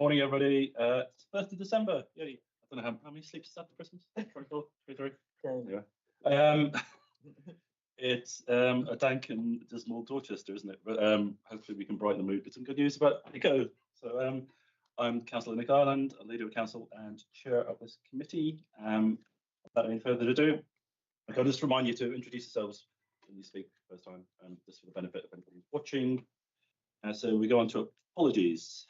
Morning, everybody. It's 1st of December. Yay. I don't know how many sleeps is after Christmas? 24, 23? Anyway. It's a dank and dismal Dorchester, isn't it? But hopefully we can brighten the mood with some good news about ECO. So I'm Councillor Nick Ireland, a leader of council and chair of this committee. Without any further ado, I'll just remind you to introduce yourselves when you speak first time, just for the benefit of anybody watching. So we go on to apologies.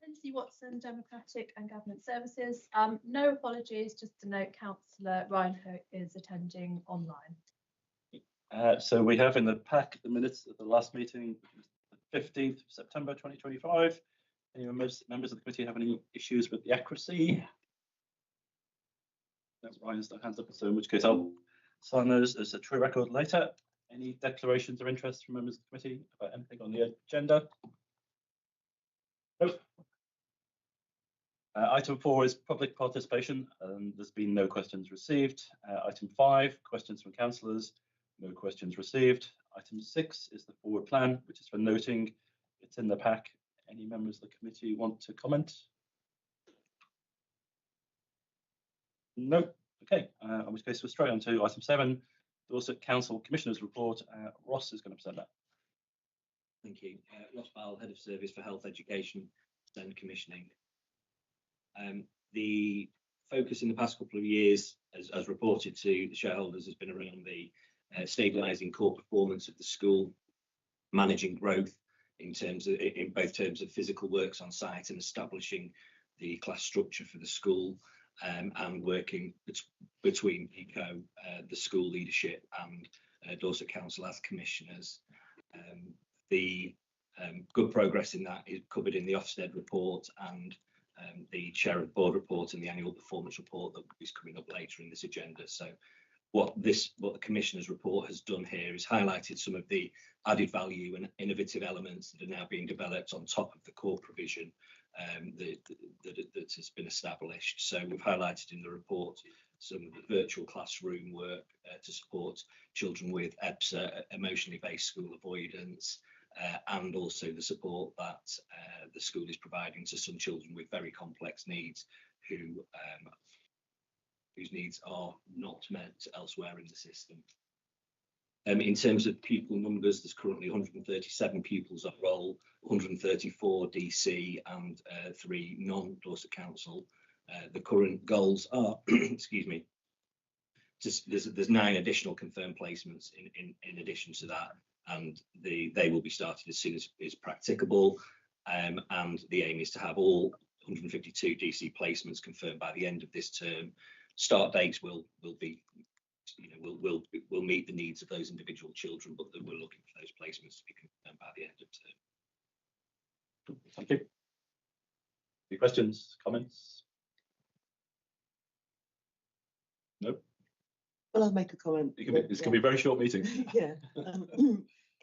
Lindsay Watson, Democratic and Government Services. No apologies, just to note Councillor Ryan Hook is attending online. So we have in the pack the minutes of the last meeting, the 15th of September 2025. Any members of the committee have any issues with the accuracy? That's Ryan's hands up, so in which case I'll sign those as a true record later. Any declarations or interest from members of the committee about anything on the agenda? Nope. Item 4 is public participation, and there's been no questions received. Item 5, questions from councillors, no questions received. Item 6 is the forward plan, which is for noting. It's in the pack. Any members of the committee want to comment? No. Okay, in which case we're straight on to item 7, Dorset Council Commissioners Report. Ross is going to present that. Thank you. Ross Bowell, Head of Service for Health Education and Commissioning. The focus in the past couple of years, as reported to the shareholders, has been around the stabilising core performance of the school, managing growth in both terms of physical works on site and establishing the class structure for the school, and working between ECO, the school leadership, and Dorset Council as commissioners. The good progress in that is covered in the Ofsted report and the Chair of Board report and the annual performance report that is coming up later in this agenda. So what the Commissioner's report has done here is highlighted some of the added value and innovative elements that are now being developed on top of the core provision that has been established. So we've highlighted in the report some of the virtual classroom work to support children with EBSA, emotionally based school avoidance, and also the support that the school is providing to some children with very complex needs whose needs are not met elsewhere in the system. In terms of pupil numbers, there's currently 137 pupils on roll, 134 DC and 3 non-Dorset Council. The current goals are, excuse me, there's 9 additional confirmed placements in addition to that, and they will be started as soon as is practicable. And the aim is to have all 152 DC placements confirmed by the end of this term. Start dates will be, will meet the needs of those individual children, but we're looking for those placements to be confirmed by the end of term. Thank you. Any questions, comments? No. Well, I'll make a comment. It's going to be a very short meeting. Yeah.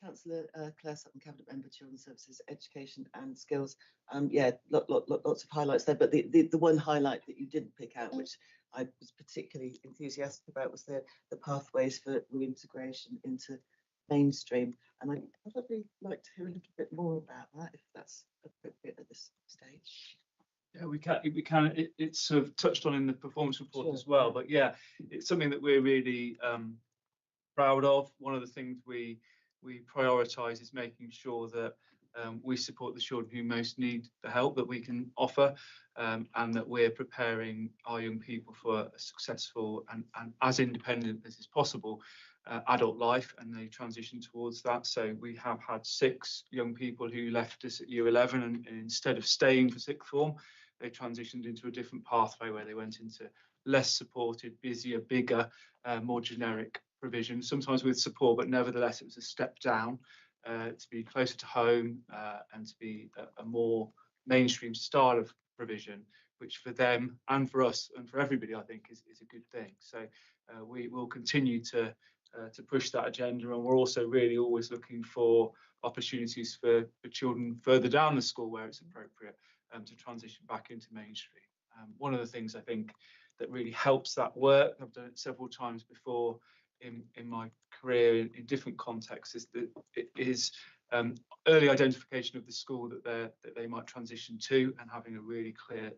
Councillor Claire Sutton, Cabinet Member, Children's Services, Education and Skills. Yeah, lots of highlights there, but the one highlight that you didn't pick out, which I was particularly enthusiastic about, was the pathways for reintegration into mainstream. And I'd probably like to hear a little bit more about that, if that's appropriate at this stage. Yeah, we can. It's sort of touched on in the performance report as well, but yeah, it's something that we're really proud of. One of the things we prioritise is making sure that we support the children who most need the help that we can offer, and that we're preparing our young people for a successful and as independent as is possible adult life, and they transition towards that. So we have had 6 young people who left us at year 11, and instead of staying for sixth form, they transitioned into a different pathway where they went into less supported, busier, bigger, more generic provision, sometimes with support, but nevertheless it was a step down to be closer to home and to be a more mainstream style of provision, which for them and for us and for everybody, I think, is a good thing. So we will continue to push that agenda, and we're also really always looking for opportunities for children further down the school where it's appropriate to transition back into mainstream. One of the things I think that really helps that work, I've done it several times before in my career in different contexts, is that it is early identification of the school that they might transition to, and having a really clear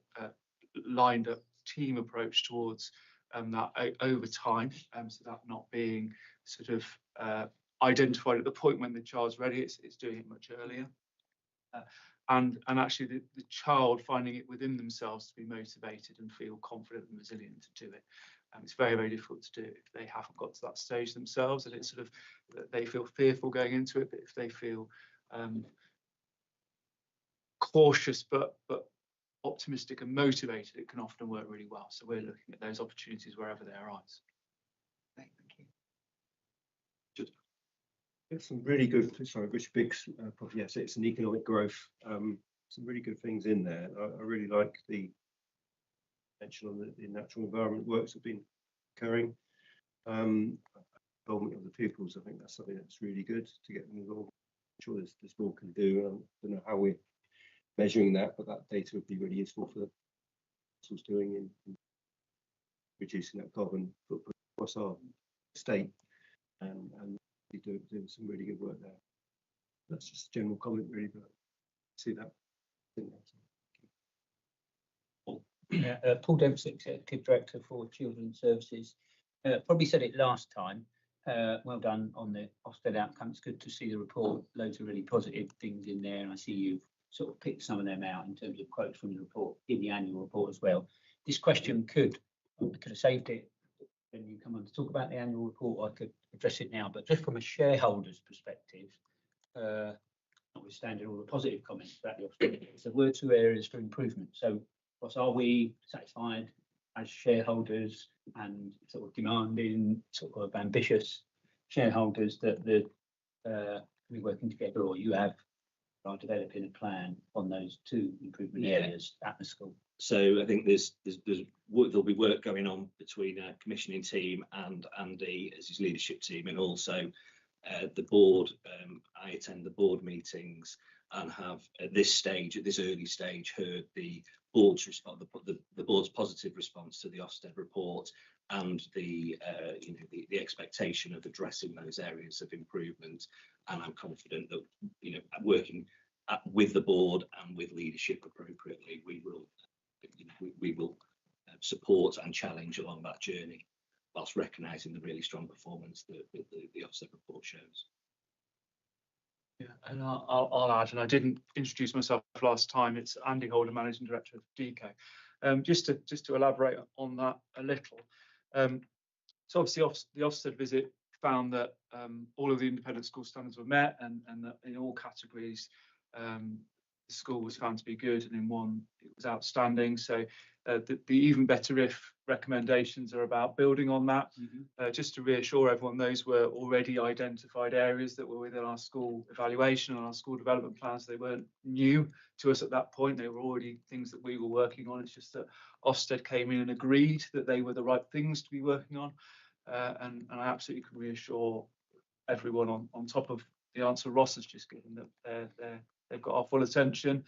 lined up team approach towards that over time, so that not being sort of identified at the point when the child's ready. It's doing it much earlier. And actually the child finding it within themselves to be motivated and feel confident and resilient to do it. It's very, very difficult to do if they haven't got to that stage themselves, and it's sort of that they feel fearful going into it. But if they feel cautious but optimistic and motivated, it can often work really well. So we're looking at those opportunities wherever they arise. Thank you. It's some really good, sorry, Rich Biggs, probably yes, it's an economic growth. Some really good things in there. I really like the mention on the natural environment works that have been occurring. Involvement of the pupils, I think that's something that's really good to get them involved. I'm sure there's more can do. I don't know how we're measuring that, but that data would be really useful for the councils doing in reducing that carbon footprint across our state, and doing some really good work there. That's just a general comment, really, but I see that. Paul Dempsey, Executive Director for Children's Services. Probably said it last time. Well done on the Ofsted outcome. It's good to see the report. Loads of really positive things in there, and I see you've sort of picked some of them out in terms of quotes from the report in the annual report as well. This question could have saved it when you come on to talk about the annual report. I could address it now, but just from a shareholder's perspective, notwithstanding all the positive comments about the Ofsted, there were 2 areas for improvement. So, are we satisfied as shareholders and sort of demanding, sort of ambitious shareholders that we're working together, or you are developing a plan on those 2 improvement areas at the school? So I think there'll be work going on between our commissioning team and Andy as his leadership team, and also the board. I attend the board meetings and have at this early stage, heard the board's response, the board's positive response to the Ofsted report, and the expectation of addressing those areas of improvement. And I'm confident that working with the board and with leadership appropriately, we will support and challenge along that journey, whilst recognising the really strong performance that the Ofsted report shows. Yeah, and I'll add, and I didn't introduce myself last time. It's Andy Holder, Managing Director of DECO. Just to elaborate on that a little. So obviously the Ofsted visit found that all of the independent school standards were met, and that in all categories the school was found to be good, and in one it was outstanding. So the even better if recommendations are about building on that. Just to reassure everyone, those were already identified areas that were within our school evaluation and our school development plans. They weren't new to us at that point. They were already things that we were working on. It's just that Ofsted came in and agreed that they were the right things to be working on. And I absolutely can reassure everyone on top of the answer Ross has just given, that they've got our full attention.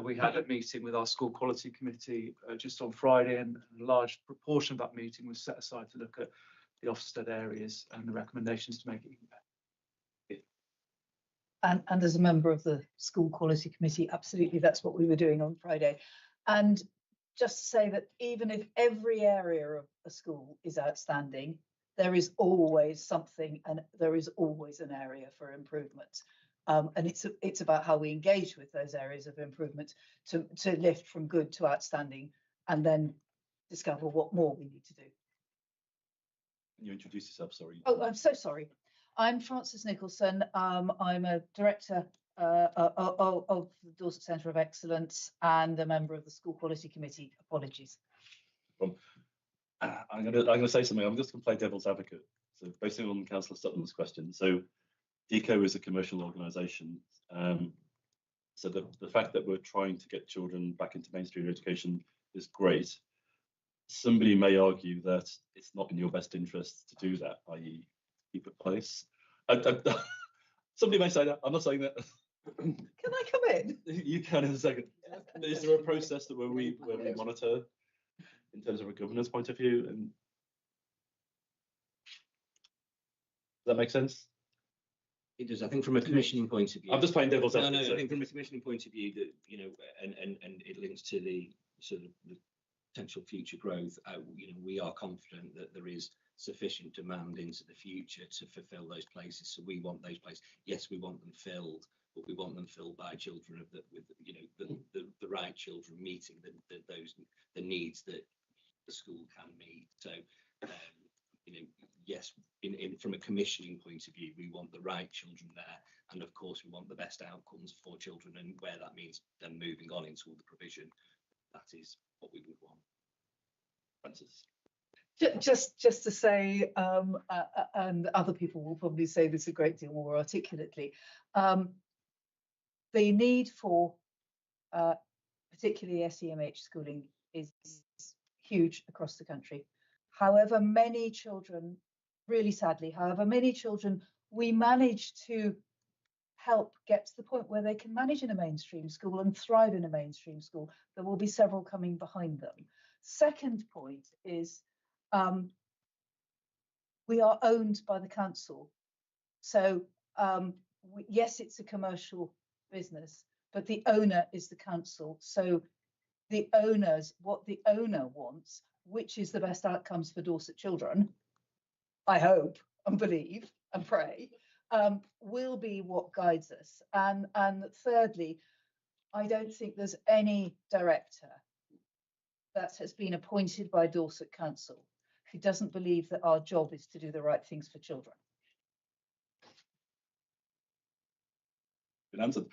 We had a meeting with our school quality committee just on Friday, and a large proportion of that meeting was set aside to look at the Ofsted areas and the recommendations to make it even better. And as a member of the school quality committee, absolutely, that's what we were doing on Friday. And just to say that even if every area of a school is outstanding, there is always something, and there is always an area for improvement. And it's about how we engage with those areas of improvement to lift from good to outstanding, and then discover what more we need to do. Can you introduce yourself? Sorry. Oh, I'm so sorry. I'm Frances Nicholson. I'm a director of the Dorset Centre of Excellence and a member of the School Quality Committee. Apologies. I'm gonna say something. I'm just going to play devil's advocate. So based on Councillor Sutton's question, so DECO is a commercial organisation. So the fact that we're trying to get children back into mainstream education is great. Somebody may argue that it's not in your best interest to do that, i.e. keep it place. Somebody may say that. I'm not saying that. Can I come in? You can in a second. Is there a process that where we monitor in terms of a governance point of view? And does that make sense? It does. I think from a commissioning point of view. I'm just playing devil's No, advocate. I think from a commissioning point of view that, you know, and it links to the sort of the potential future growth. You know, we are confident that there is sufficient demand into the future to fulfil those places. So we want those places. Yes, we want them filled, but we want them filled by children of with, you know, the right children meeting the needs that the school can meet. So, you know, yes, from a commissioning point of view, we want the right children there, and of course we want the best outcomes for children, and where that means then moving on into the provision, that is what we would want. Francis. Just to say, and other people will probably say this a great deal more articulately, the need for particularly SEMH schooling is huge across the country. However many children, really sadly, however many children we manage to help get to the point where they can manage in a mainstream school and thrive in a mainstream school, there will be several coming behind them. Second point is we are owned by the council. So yes, it's a commercial business, but the owner is the council. So the owners, what the owner wants, which is the best outcomes for Dorset children, I hope and believe and pray, will be what guides us. And thirdly, I don't think there's any director that has been appointed by Dorset Council who doesn't believe that our job is to do the right things for children. Good answer.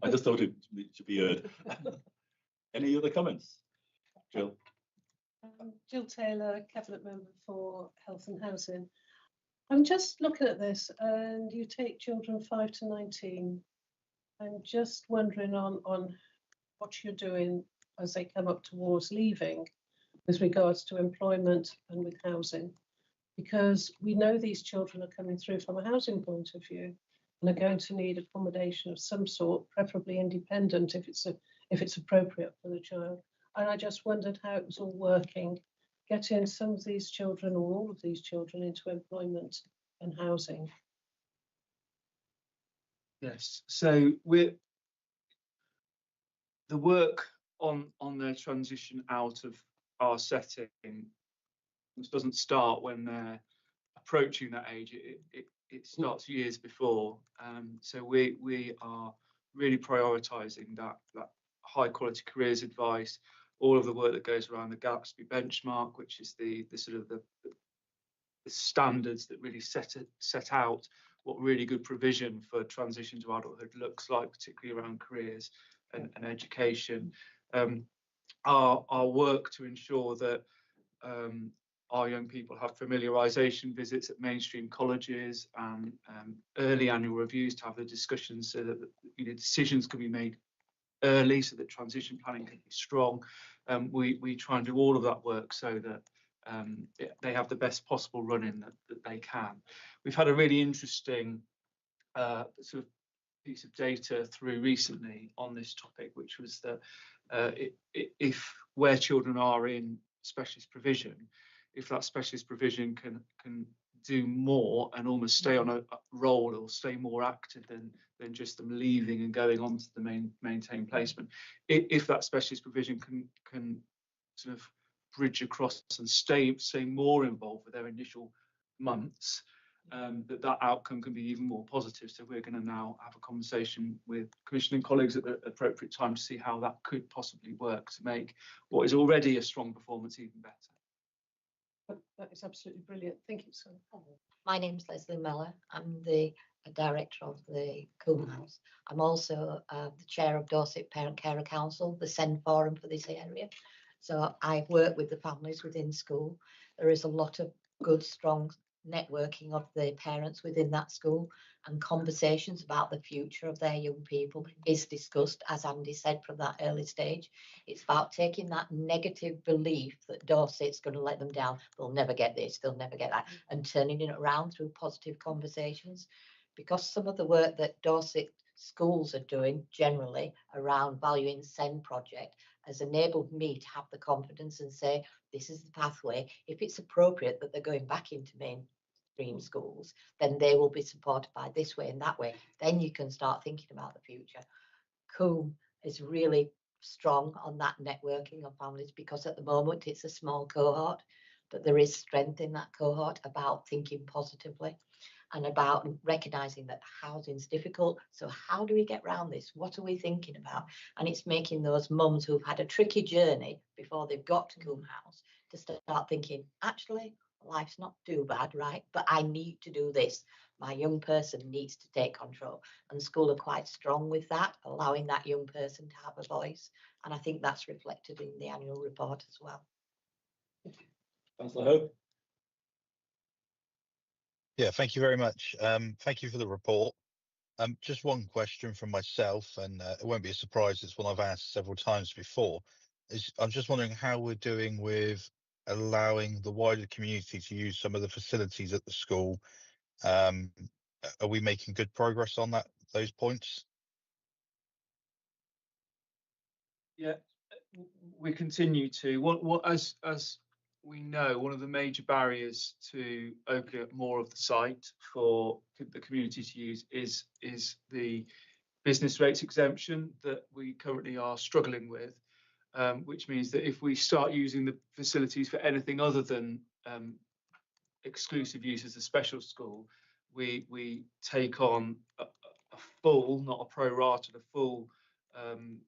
I just thought it should be heard. Any other comments? Jill. Jill Taylor, Cabinet Member for Health and Housing. I'm just looking at this, and you take children 5 to 19. I'm just wondering on what you're doing as they come up towards leaving with regards to employment and with housing, because we know these children are coming through from a housing point of view and are going to need accommodation of some sort, preferably independent if it's appropriate for the child. And I just wondered how it was all working, getting some of these children or all of these children into employment and housing. Yes, so the work on their transition out of our setting doesn't start when they're approaching that age. It starts years before. So we are really prioritising that high quality careers advice, all of the work that goes around the Gatsby benchmark, which is the sort of the standards that really set out what really good provision for transition to adulthood looks like, particularly around careers and education. Our work to ensure that our young people have familiarisation visits at mainstream colleges and early annual reviews to have the discussions so that decisions can be made early, so that transition planning can be strong. We try and do all of that work so that they have the best possible run-in that they can. We've had a really interesting sort of piece of data through recently on this topic, which was that if where children are in specialist provision, if that specialist provision can do more and almost stay on a role or stay more active than just them leaving and going on to the maintain placement, if that specialist provision can sort of bridge across and stay more involved with their initial months, that outcome can be even more positive. So we're going to now have a conversation with commissioning colleagues at the appropriate time to see how that could possibly work to make what is already a strong performance even better. That is absolutely brilliant. Thank you, sir. My name's Leslie Meller. I'm the director of the Coombe House. I'm also the chair of Dorset Parent Carer Council, the SEND forum for this area. So I work with the families within school. There is a lot of good, strong networking of the parents within that school, and conversations about the future of their young people is discussed, as Andy said, from that early stage. It's about taking that negative belief that Dorset's going to let them down, they'll never get this, they'll never get that, and turning it around through positive conversations. Because some of the work that Dorset schools are doing generally around valuing SEND project has enabled me to have the confidence and say, this is the pathway. If it's appropriate that they're going back into mainstream schools, then they will be supported by this way and that way. Then you can start thinking about the future. Coombe is really strong on that networking of families because at the moment it's a small cohort, but there is strength in that cohort about thinking positively and about recognizing that housing's difficult. So how do we get around this? What are we thinking about? And it's making those mums who've had a tricky journey before they've got to Coombe House to start thinking, actually, life's not too bad, right? But I need to do this. My young person needs to take control. And school are quite strong with that, allowing that young person to have a voice. And I think that's reflected in the annual report as well. Councillor Hope. Yeah, thank you very much. Thank you for the report. Just one question from myself, and it won't be a surprise, it's one I've asked several times before. I'm just wondering how we're doing with allowing the wider community to use some of the facilities at the school. Are we making good progress on those points? Yeah, we continue to. As we know, one of the major barriers to opening up more of the site for the community to use is the business rates exemption that we currently are struggling with, which means that if we start using the facilities for anything other than exclusive use as a special school, we take on a full, not a pro rata, a full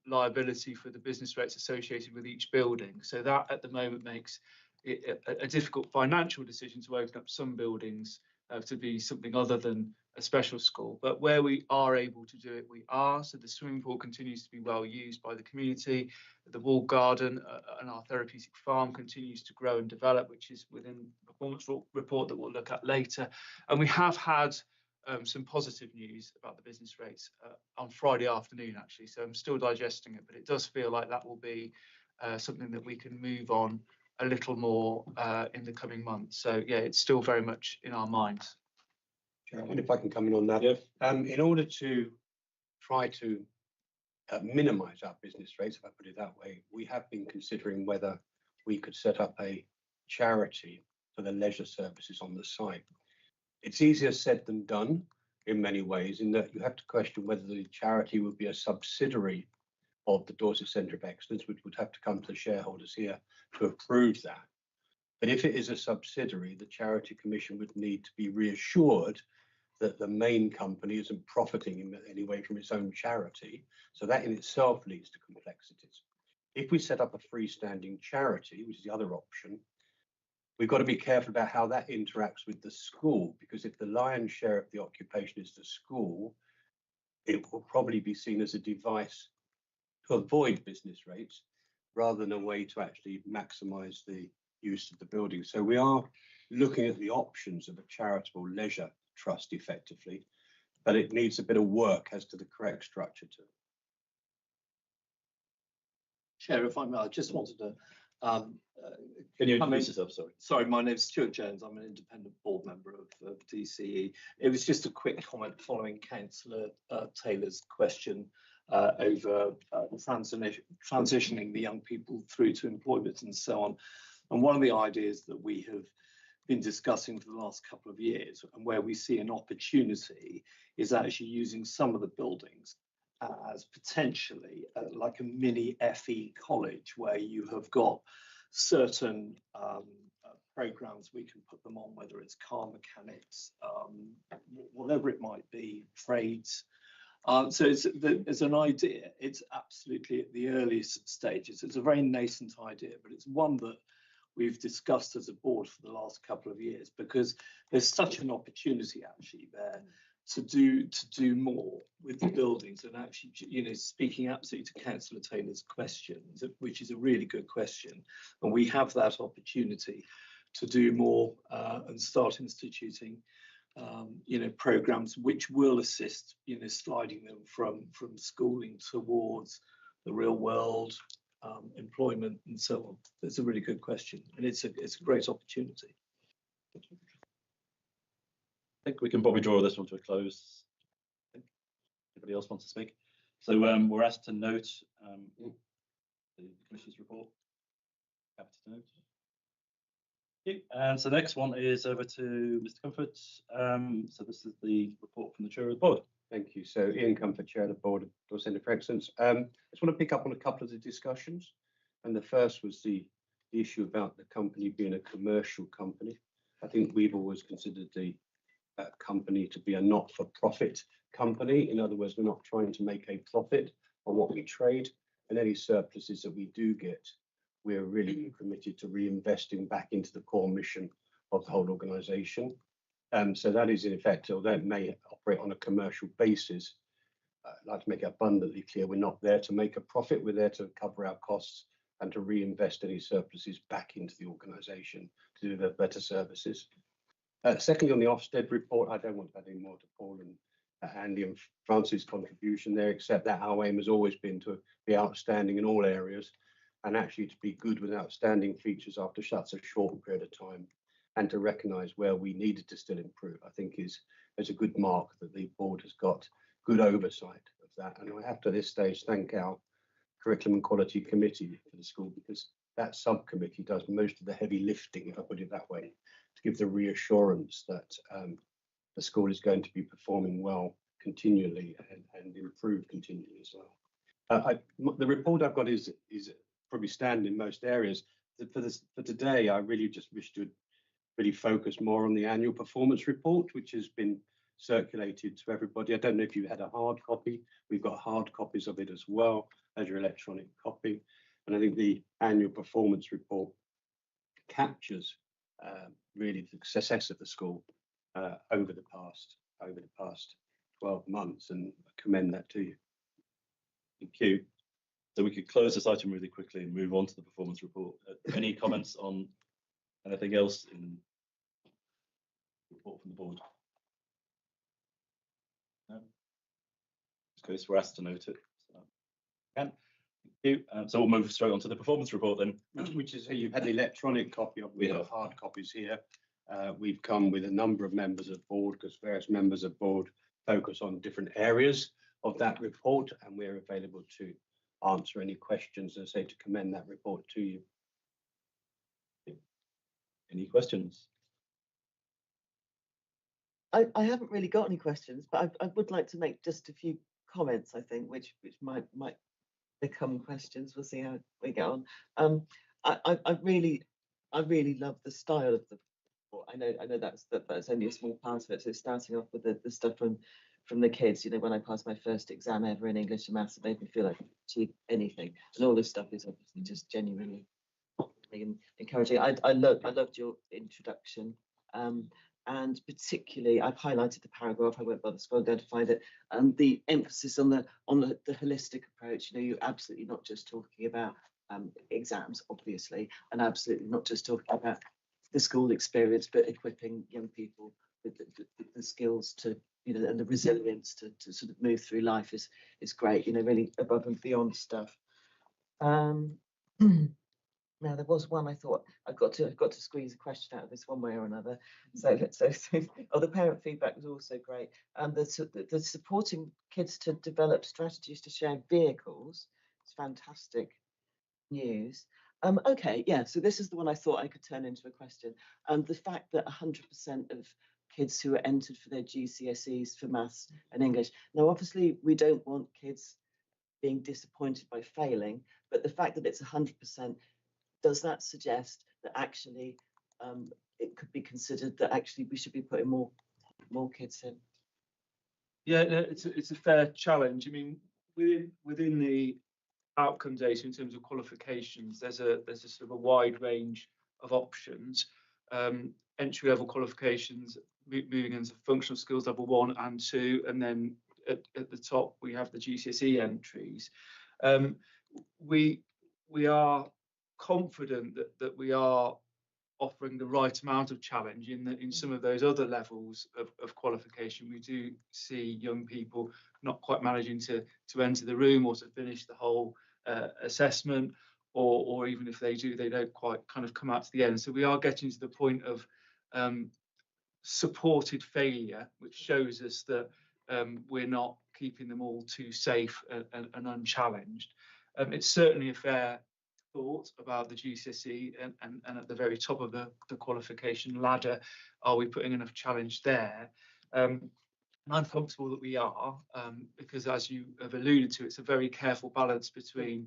liability for the business rates associated with each building. So that at the moment makes it a difficult financial decision to open up some buildings to be something other than a special school. But where we are able to do it, we are. So the swimming pool continues to be well used by the community. The walled garden and our therapeutic farm continues to grow and develop, which is within the performance report that we'll look at later. And we have had some positive news about the business rates on Friday afternoon, actually. So I'm still digesting it, but it does feel like that will be something that we can move on a little more in the coming months. So yeah, it's still very much in our minds. Chairman, if I can come in on that. Yep. In order to try to minimise our business rates, if I put it that way, we have been considering whether we could set up a charity for the leisure services on the site. It's easier said than done in many ways, in that you have to question whether the charity would be a subsidiary of the Dorset Centre of Excellence, which would have to come to the shareholders here to approve that. But if it is a subsidiary, the Charity Commission would need to be reassured that the main company isn't profiting in any way from its own charity. So that in itself leads to complexities. If we set up a freestanding charity, which is the other option, we've got to be careful about how that interacts with the school, because if the lion's share of the occupation is the school, it will probably be seen as a device to avoid business rates rather than a way to actually maximise the use of the building. So we are looking at the options of a charitable leisure trust effectively, but it needs a bit of work as to the correct structure to it. Chair, if I may, I just wanted to can you introduce yourself? Sorry, my name's Stuart Jones. I'm an independent board member of DCE. It was just a quick comment following Councillor Taylor's question over transitioning the young people through to employment and so on. And one of the ideas that we have been discussing for the last couple of years, and where we see an opportunity, is actually using some of the buildings as potentially like a mini FE college, where you have got certain programs we can put them on, whether it's car mechanics, whatever it might be, trades. So it's an idea. It's absolutely at the earliest stages. It's a very nascent idea, but it's one that we've discussed as a board for the last couple of years, because there's such an opportunity actually there to do more with the buildings. And actually, you know, speaking absolutely to Councillor Taylor's question, which is a really good question, and we have that opportunity to do more and start instituting you know, programs which will assist, you know, sliding them from schooling towards the real world, employment and so on. It's a really good question, and it's a great opportunity. I think we can probably draw this one to a close. Anybody else wants to speak? So we're asked to note the Commission's report. Happy to note. And so the next one is over to Mr. Comfort. So this is the report from the chair of the board. Thank you. So Ian Comfort, Chair of the Board of Dorset Centre for Excellence. I just want to pick up on a couple of the discussions. And the first was the issue about the company being a commercial company. I think we've always considered the company to be a not-for-profit company. In other words, we're not trying to make a profit on what we trade, and any surpluses that we do get, we're really committed to reinvesting back into the core mission of the whole organisation. So that is in effect, although it may operate on a commercial basis, I'd like to make it abundantly clear we're not there to make a profit, we're there to cover our costs and to reinvest any surpluses back into the organisation to deliver better services. Secondly, on the Ofsted report, I don't want to add any more to Paul and Andy and Francis' contribution there, except that our aim has always been to be outstanding in all areas and actually to be good with outstanding features after such a short period of time, and to recognise where we needed to still improve, I think is a good mark that the board has got good oversight of that. And I have to this stage thank our Curriculum and Quality Committee for the school, because that subcommittee does most of the heavy lifting, if I put it that way, to give the reassurance that the school is going to be performing well continually and improve continually as well. The report I've got is probably standard in most areas. For today, I really just wish to really focus more on the annual performance report, which has been circulated to everybody. I don't know if you had a hard copy. We've got hard copies of it as well as your electronic copy. And I think the annual performance report captures really the success of the school over the past 12 months, and I commend that to you. Thank you. So we could close this item really quickly and move on to the performance report. Any comments on anything else in the report from the board? No. Because we're asked to note it. So, thank you. So we'll move straight on to the performance report then. Which is, you've had the electronic copy of, we have hard copies here. We've come with a number of members of board, because various members of board focus on different areas of that report, and we're available to answer any questions and say to commend that report to you. Any questions? I haven't really got any questions, but I would like to make just a few comments, I think, which might become questions. We'll see how we get on. I really love the style of the report. I know that's only a small part of it. So starting off with the stuff from the kids, you know, when I passed my first exam ever in English and maths, it made me feel like I could achieve anything. And all this stuff is obviously just genuinely encouraging. I loved your introduction. And particularly, I've highlighted the paragraph. I won't bother scrolling down to find it. The emphasis on the holistic approach. You know, you're absolutely not just talking about exams, obviously, and absolutely not just talking about the school experience, but equipping young people with the skills to, you know, and the resilience to sort of move through life is great. You know, really above and beyond stuff. Now there was one I thought I've got to squeeze a question out of this one way or another. So the parent feedback was also great, and the supporting kids to develop strategies to share vehicles. It's fantastic news. Okay, yeah. So this is the one I thought I could turn into a question. The fact that 100% of kids who are entered for their GCSEs for maths and English. Now, obviously, we don't want kids being disappointed by failing, but the fact that it's 100%. Does that suggest that actually it could be considered that actually we should be putting more kids in? Yeah, no, it's a fair challenge. I mean, within the outcome data in terms of qualifications, there's a sort of a wide range of options. Entry level qualifications, moving into functional skills level 1 and 2, and then at the top we have the GCSE entries. We are confident that we are offering the right amount of challenge in some of those other levels of qualification. We do see young people not quite managing to enter the room or to finish the whole assessment, or even if they do, they don't quite kind of come out to the end. So we are getting to the point of supported failure, which shows us that we're not keeping them all too safe and unchallenged. It's certainly a fair thought about the GCSE and at the very top of the qualification ladder, are we putting enough challenge there? And I'm comfortable that we are, because as you have alluded to, it's a very careful balance between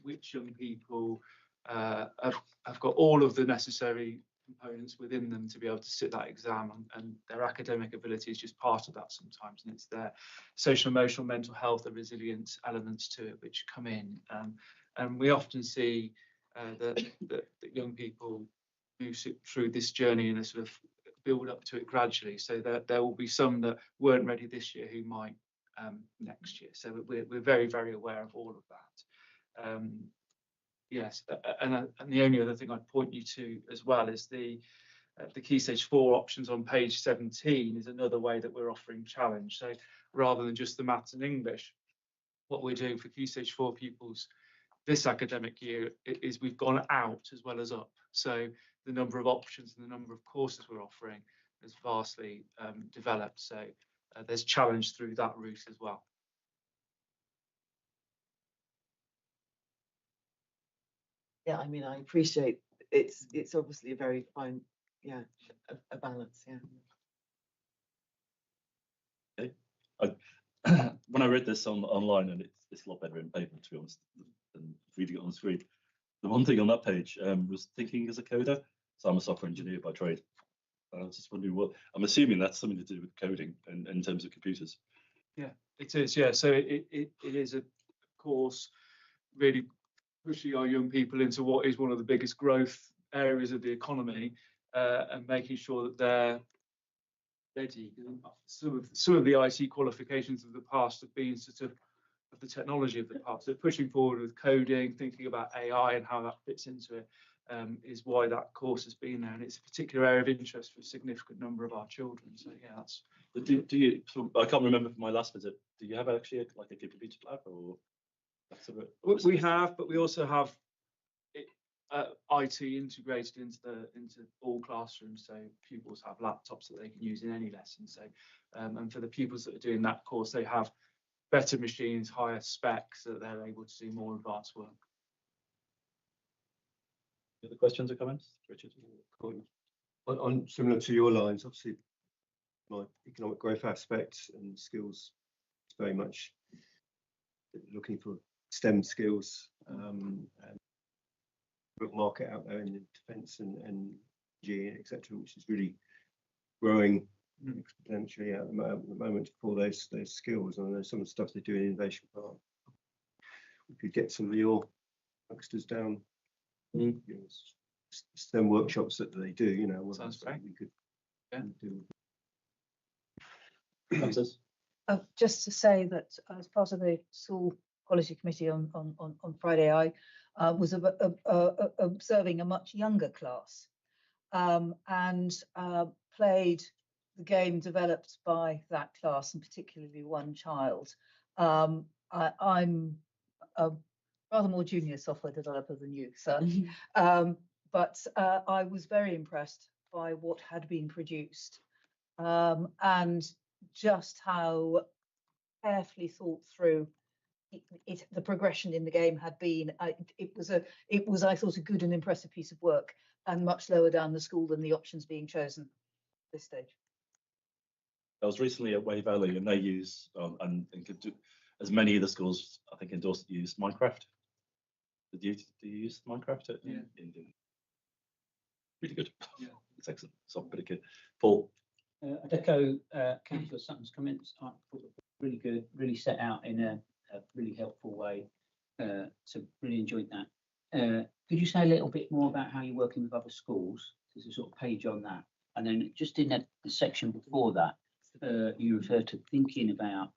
which young people have got all of the necessary components within them to be able to sit that exam, and their academic ability is just part of that sometimes, and it's their social, emotional, mental health, the resilience elements to it which come in. And we often see that young people move through this journey in a sort of build up to it gradually. So there will be some that weren't ready this year who might next year. So we're very, very aware of all of that. Yes, and the only other thing I'd point you to as well is the Key Stage 4 options on page 17 is another way that we're offering challenge. So rather than just the maths and English, what we're doing for Key Stage 4 pupils this academic year is we've gone out as well as up. So the number of options and the number of courses we're offering has vastly developed. So there's challenge through that route as well. Yeah, I mean, I appreciate it's obviously a very fine, yeah, a balance, yeah. When I read this online, and it's a lot better in paper, to be honest, than reading it on the screen. The one thing on that page was thinking as a coder. So I'm a software engineer by trade. I was just wondering I'm assuming that's something to do with coding and in terms of computers. Yeah, it is. Yeah, so it is a course really pushing our young people into what is one of the biggest growth areas of the economy, and making sure that they're ready. Some of the IT qualifications of the past have been sort of the technology of the past. So pushing forward with coding, thinking about AI and how that fits into it, is why that course has been there, and it's a particular area of interest for a significant number of our children. So yeah, that's. Do you? I can't remember from my last visit. Do you have actually like a computer lab or? We have, but we also have IT integrated into all classrooms, so pupils have laptops that they can use in any lesson. So, and for the pupils that are doing that course, they have better machines, higher specs, so that they're able to do more advanced work. Any other questions or comments, Richard? On similar to your lines, obviously, my economic growth aspects and skills is very much looking for STEM skills, and market out there in the defence and energy, etc., which is really growing exponentially at the moment for those skills. And I know some of the stuff they do in Innovation Park. We could get some of your youngsters down, you know, STEM workshops that they do. You know, sounds great. We could do. Just to say that as part of the school quality committee on Friday, I was observing a much younger class, and played the game developed by that class, and particularly one child. I'm a rather more junior software developer than you, sir, but I was very impressed by what had been produced, and just how carefully thought through the progression in the game had been. It was I thought a good and impressive piece of work, and much lower down the school than the options being chosen at this stage. I was recently at Way Valley, and they use and could do, as many of the schools I think in Dorset use Minecraft. Do you use Minecraft? Yeah. Really good. Yeah, it's excellent. So pretty good. Paul. I'd echo Councillor Sutton's comments. I thought really good, really set out in a really helpful way. So really enjoyed that. Could you say a little bit more about how you're working with other schools? There's a sort of page on that, and then just in the section before that, you refer to thinking about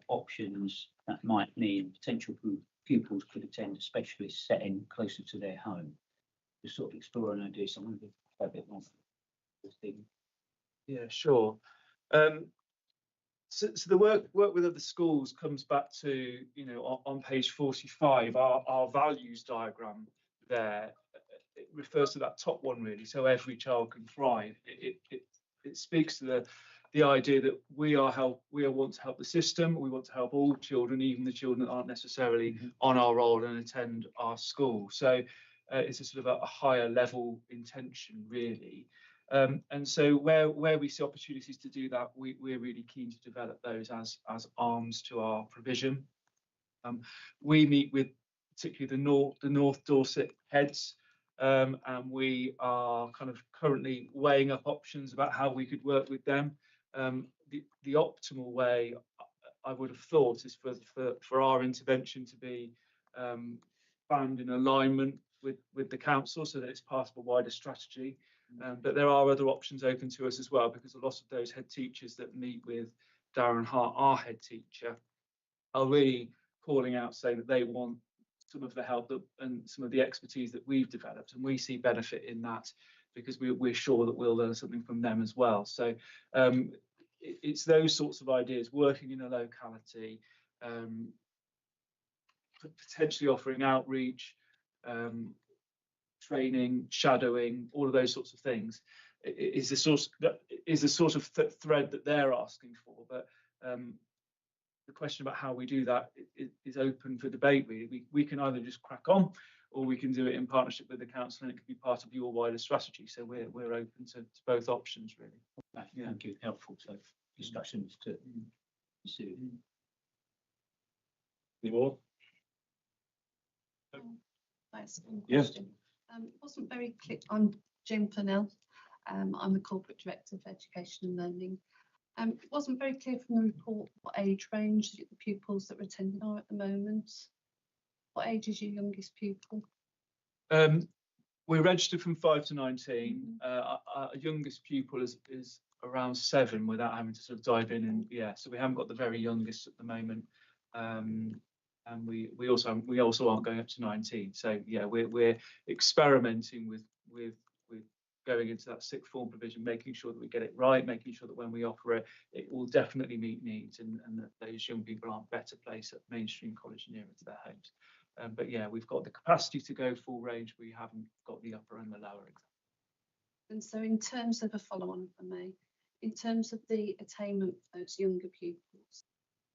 options that might mean potential pupils could attend a specialist setting closer to their home. Just sort of explore an idea. So I want to a bit more. Yeah, sure. So the work with other schools comes back to, you know, on page 45, our values diagram there. It refers to that top one really. So every child can thrive. It speaks to the idea that we want to help the system, we want to help all children, even the children that aren't necessarily on our roll and attend our school. So it's a sort of a higher level intention, really. And so where we see opportunities to do that, we're really keen to develop those as arms to our provision. We meet with particularly the North Dorset heads, and we are kind of currently weighing up options about how we could work with them. The optimal way, I would have thought, is for our intervention to be found in alignment with the council, so that it's part of a wider strategy. But there are other options open to us as well, because a lot of those head teachers that meet with Darren Hart, our head teacher, are really calling out, saying that they want some of the help and some of the expertise that we've developed, and we see benefit in that because we're sure that we'll learn something from them as well. So it's those sorts of ideas, working in a locality, potentially offering outreach, training, shadowing, all of those sorts of things is the sort of thread that they're asking for. But the question about how we do that is open for debate, really. We can either just crack on, or we can do it in partnership with the council, and it could be part of your wider strategy. So we're open to both options, really. Yeah. Thank you. Helpful. So discussions to pursue. Any more? That's one Yeah. question. It wasn't very clear. I'm Jane Purnell. I'm the Corporate Director of Education and Learning. It wasn't very clear from the report what age range the pupils that are attending are at the moment. What age is your youngest pupil? We're registered from 5 to 19. Our youngest pupil is around 7, without having to sort of dive in. And yeah, so we haven't got the very youngest at the moment. And we also aren't going up to 19. So yeah, we're experimenting with going into that sixth form provision, making sure that we get it right, making sure that when we offer it, it will definitely meet needs, and that those young people aren't better placed at mainstream college nearer to their homes. But yeah, we've got the capacity to go full range. We haven't got the upper and the lower. And so in terms of a follow-on, if I may, in terms of the attainment for those younger pupils,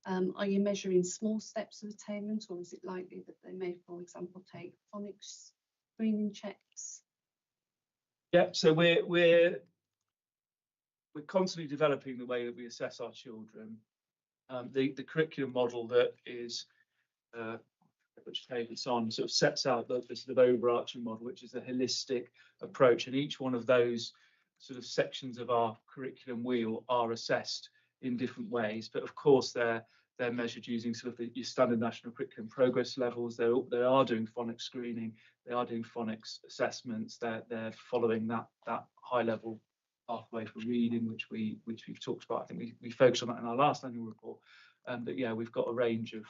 are you measuring small steps of attainment, or is it likely that they may, for example, take phonics screening checks? Yeah, so we're constantly developing the way that we assess our children. The curriculum model that is which David's on sort of sets out the sort of overarching model, which is a holistic approach, and each one of those sort of sections of our curriculum wheel are assessed in different ways. But of course, they're measured using sort of your standard national curriculum progress levels. They are doing phonics screening, they are doing phonics assessments. They're following that high level pathway for reading, which we've talked about. I think we focused on that in our last annual report. But yeah, we've got a range of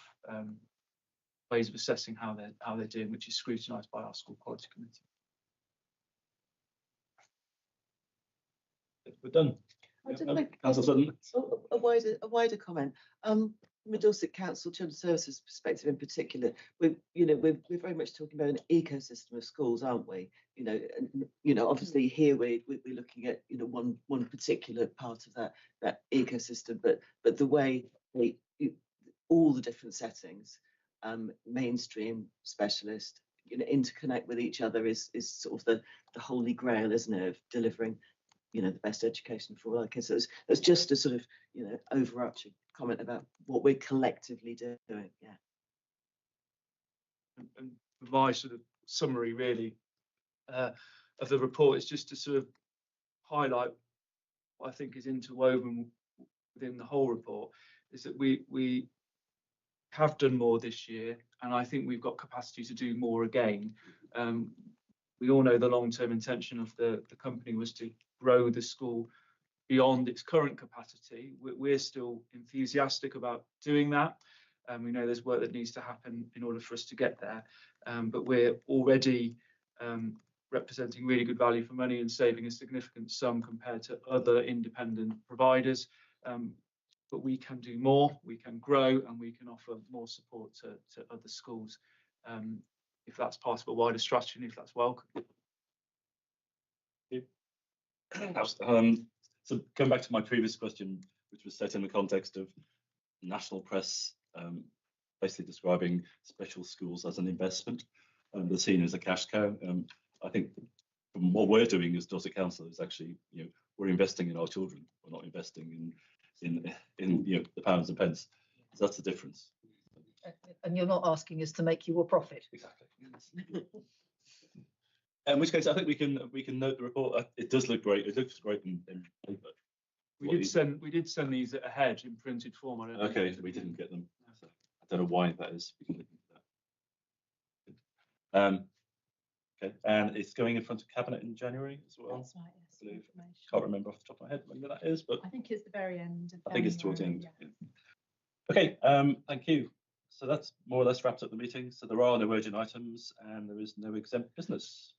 ways of assessing how they're doing, which is scrutinised by our school quality committee. We're done. I'd just Yeah, like Councillor Sutton. a wider comment. From a Dorset Council Children's Services perspective in particular, we're very much talking about an ecosystem of schools, aren't we? Obviously here we're looking at one particular part of that ecosystem, but the way all the different settings, mainstream, specialist, interconnect with each other is sort of the holy grail, isn't it, of delivering the best education for all our kids. So it's just a sort of overarching comment about what we're collectively doing. Yeah. And my sort of summary really of the report is just to sort of highlight what I think is interwoven within the whole report, is that we have done more this year, and I think we've got capacity to do more again. We all know the long-term intention of the company was to grow the school beyond its current capacity. We're still enthusiastic about doing that. We know there's work that needs to happen in order for us to get there, but we're already representing really good value for money and saving a significant sum compared to other independent providers. But we can do more, we can grow, and we can offer more support to other schools if that's part of a wider strategy and if that's welcome. So going back to my previous question, which was set in the context of national press, basically describing special schools as an investment, and they're seen as a cash cow. I think from what we're doing as Dorset Council is actually, we're investing in our children. We're not investing in the pounds and pence. So that's the difference. And you're not asking us to make you a profit. Exactly. In which case, I think we can note the report. It does look great. It looks great in paper. We did send these ahead in printed form. I don't think Okay, we didn't get them. So I don't know why that is. We can look into that. Okay, and it's going in front of Cabinet in January as well. That's right, yes. I believe. Information. Can't remember off the top of my head when that is, but I think it's the very end of I think it's towards the end. January, Yeah. Okay, thank you. So that's more or less wrapped up the meeting. So there are no urgent items and there is no exempt business.